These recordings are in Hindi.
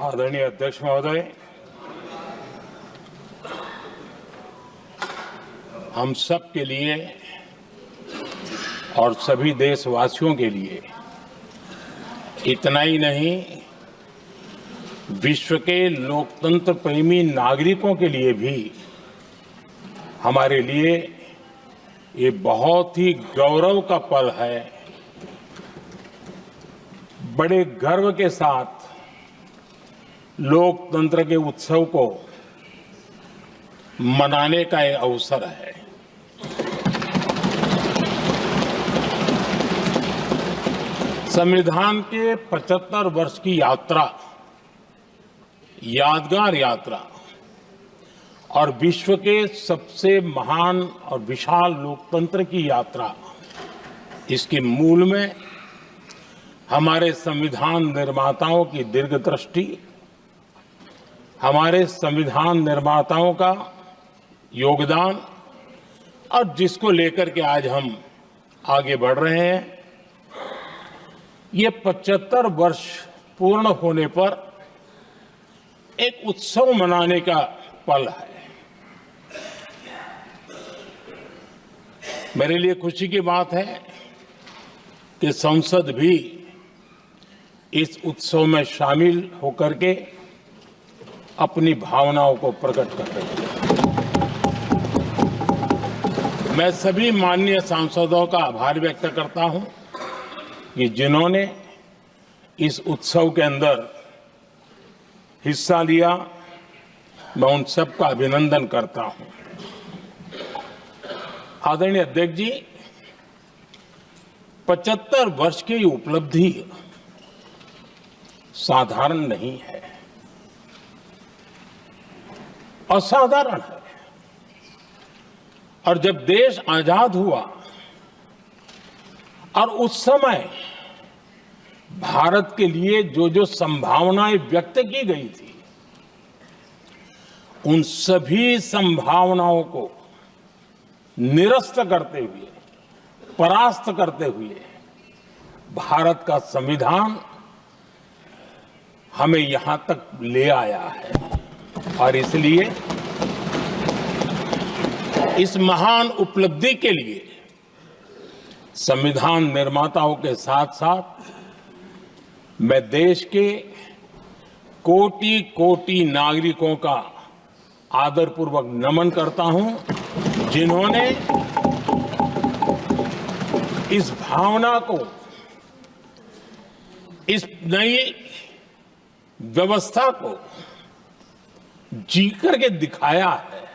आदरणीय अध्यक्ष महोदय, हम सब के लिए और सभी देशवासियों के लिए इतना ही नहीं, विश्व के लोकतंत्र प्रेमी नागरिकों के लिए भी हमारे लिए ये बहुत ही गौरव का पल है। बड़े गर्व के साथ लोकतंत्र के उत्सव को मनाने का ये अवसर है। संविधान के 75 वर्ष की यात्रा, यादगार यात्रा और विश्व के सबसे महान और विशाल लोकतंत्र की यात्रा, इसके मूल में हमारे संविधान निर्माताओं की दीर्घदृष्टि, हमारे संविधान निर्माताओं का योगदान और जिसको लेकर के आज हम आगे बढ़ रहे हैं, ये 75 वर्ष पूर्ण होने पर एक उत्सव मनाने का पल है। मेरे लिए खुशी की बात है कि संसद भी इस उत्सव में शामिल होकर के अपनी भावनाओं को प्रकट कर रही है। मैं सभी माननीय सांसदों का आभार व्यक्त करता हूं कि जिन्होंने इस उत्सव के अंदर हिस्सा लिया। मैं उन सबका अभिनंदन करता हूं। आदरणीय अध्यक्ष जी, 75 वर्ष की उपलब्धि साधारण नहीं है, असाधारण है। और जब देश आजाद हुआ और उस समय भारत के लिए जो जो संभावनाएं व्यक्त की गई थी, उन सभी संभावनाओं को निरस्त करते हुए, परास्त करते हुए भारत का संविधान हमें यहां तक ले आया है। और इसलिए इस महान उपलब्धि के लिए संविधान निर्माताओं के साथ साथ मैं देश के कोटि कोटि नागरिकों का आदरपूर्वक नमन करता हूं, जिन्होंने इस भावना को, इस नई व्यवस्था को जी करके दिखाया है।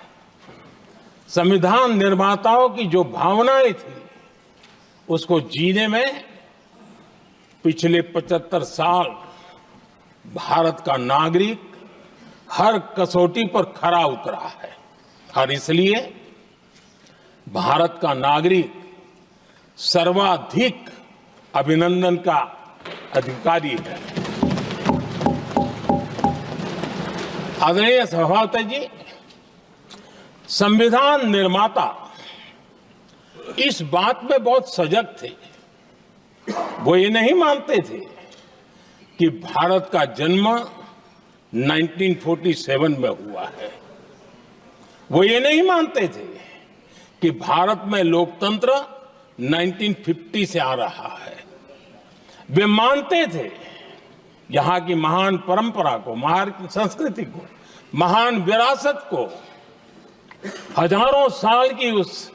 संविधान निर्माताओं की जो भावनाएं थी, उसको जीने में पिछले 75 साल भारत का नागरिक हर कसौटी पर खरा उतरा है। और इसलिए भारत का नागरिक सर्वाधिक अभिनंदन का अधिकारी है। आदरणीय सभापति जी, संविधान निर्माता इस बात में बहुत सजग थे। वो ये नहीं मानते थे कि भारत का जन्म 1947 में हुआ है। वो ये नहीं मानते थे कि भारत में लोकतंत्र 1950 से आ रहा है। वे मानते थे यहां की महान परंपरा को, महान संस्कृति को, महान विरासत को, हजारों साल की उस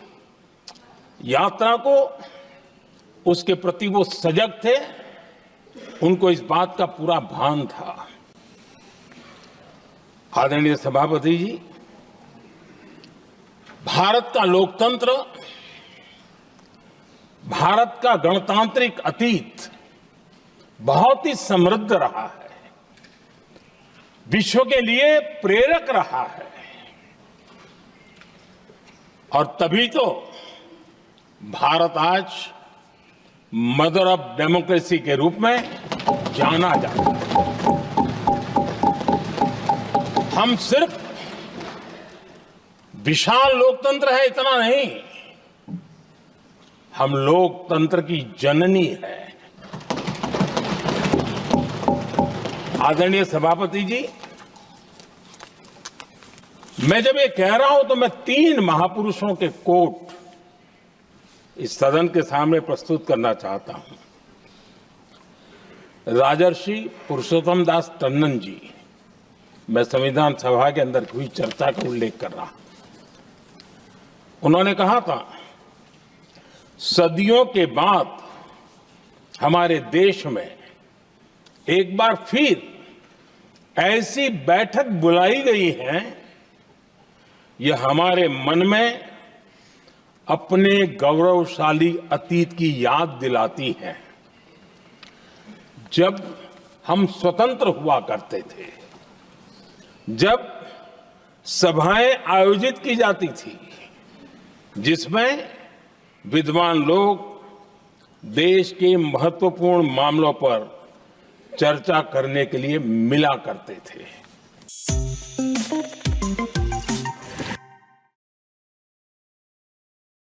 यात्रा को, उसके प्रति वो सजग थे। उनको इस बात का पूरा भान था। आदरणीय सभापति जी, भारत का लोकतंत्र, भारत का गणतांत्रिक अतीत बहुत ही समृद्ध रहा है, विश्व के लिए प्रेरक रहा है। और तभी तो भारत आज मदर ऑफ डेमोक्रेसी के रूप में जाना जाता है। हम सिर्फ विशाल लोकतंत्र है इतना नहीं, हम लोकतंत्र की जननी है। आदरणीय सभापति जी, मैं जब ये कह रहा हूं तो मैं 3 महापुरुषों के कोट इस सदन के सामने प्रस्तुत करना चाहता हूं। राजर्षि पुरुषोत्तम दास टंडन जी, मैं संविधान सभा के अंदर हुई चर्चा का उल्लेख कर रहा हूं। उन्होंने कहा था, सदियों के बाद हमारे देश में एक बार फिर ऐसी बैठक बुलाई गई है, यह हमारे मन में अपने गौरवशाली अतीत की याद दिलाती है, जब हम स्वतंत्र हुआ करते थे, जब सभाएं आयोजित की जाती थी, जिसमें विद्वान लोग देश के महत्वपूर्ण मामलों पर चर्चा करने के लिए मिला करते थे।